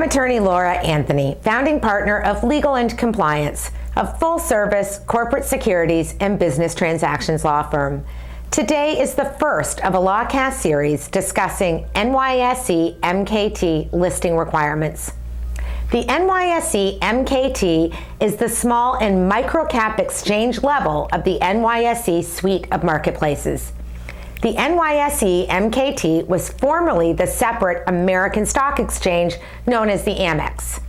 attorney Laura Anthony, founding partner of Legal and Compliance, a full-service corporate securities and business transactions law firm. Today is the first of a LawCast series discussing NYSE MKT listing requirements. The NYSE MKT is the small and micro-cap exchange level of the NYSE suite of marketplaces. The NYSE MKT was formerly the separate American stock exchange known as the Amex.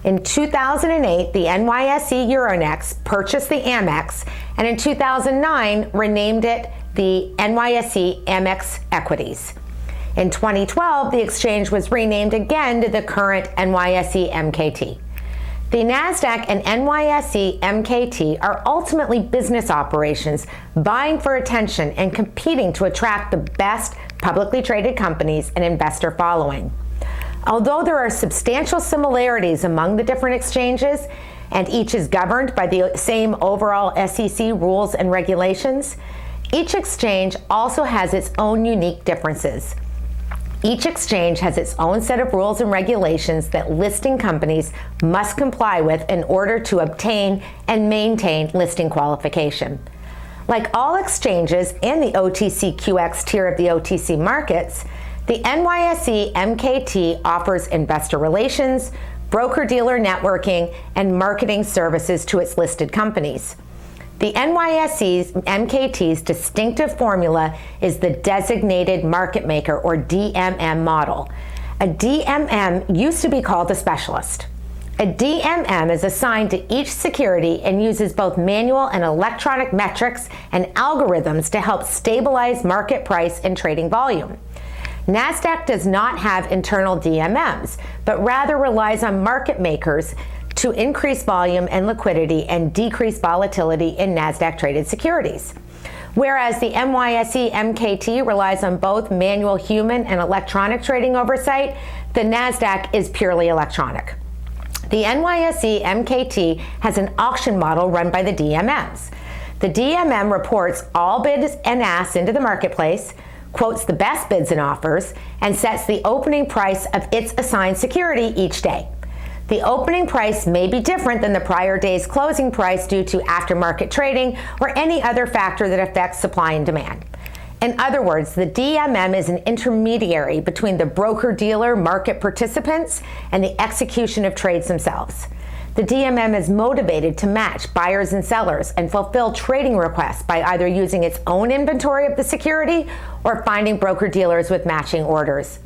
In 2008, the NYSE Euronext purchased the Amex, and in 2009 renamed it the NYSE Amex Equities. In 2012, the exchange was renamed again to the current NYSE MKT. The NASDAQ and NYSE MKT are ultimately business operations vying for attention and competing to attract the best publicly traded companies and investor following. Although there are substantial similarities among the different exchanges, and each is governed by the same overall SEC rules and regulations, each exchange also has its own unique differences. Each exchange has its own set of rules and regulations that listing companies must comply with in order to obtain and maintain listing qualification. Like all exchanges and the OTCQX tier of the OTC markets, the NYSE MKT offers investor relations, broker-dealer networking, and marketing services to its listed companies. The NYSE MKT's distinctive formula is the Designated Market Maker, or DMM model. A DMM used to be called a specialist. A DMM is assigned to each security and uses both manual and electronic metrics and algorithms to help stabilize market price and trading volume. NASDAQ does not have internal DMMs, but rather relies on market makers to increase volume and liquidity and decrease volatility in NASDAQ-traded securities. Whereas the NYSE MKT relies on both manual human and electronic trading oversight, the NASDAQ is purely electronic. The NYSE MKT has an auction model run by the DMMs. The DMM reports all bids and asks into the marketplace, quotes the best bids and offers, and sets the opening price of its assigned security each day. The opening price may be different than the prior day's closing price due to aftermarket trading or any other factor that affects supply and demand. In other words, the DMM is an intermediary between the broker-dealer market participants and the execution of trades themselves. The DMM is motivated to match buyers and sellers and fulfill trading requests by either using its own inventory of the security or finding broker-dealers with matching orders.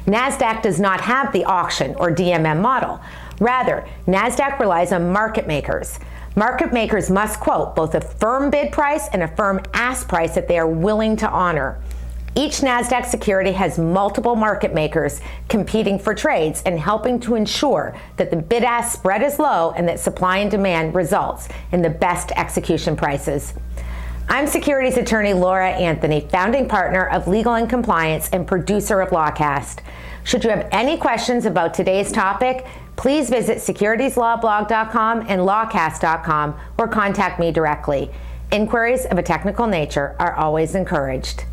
NASDAQ does not have the auction or DMM model. Rather, NASDAQ relies on market makers. Market makers must quote both a firm bid price and a firm ask price that they are willing to honor. Each NASDAQ security has multiple market makers competing for trades and helping to ensure that the bid-ask spread is low and that supply and demand results in the best execution prices. I'm securities attorney Laura Anthony, founding partner of Legal and Compliance and producer of LawCast. Should you have any questions about today's topic, please visit securitieslawblog.com and lawcast.com or contact me directly. Inquiries of a technical nature are always encouraged.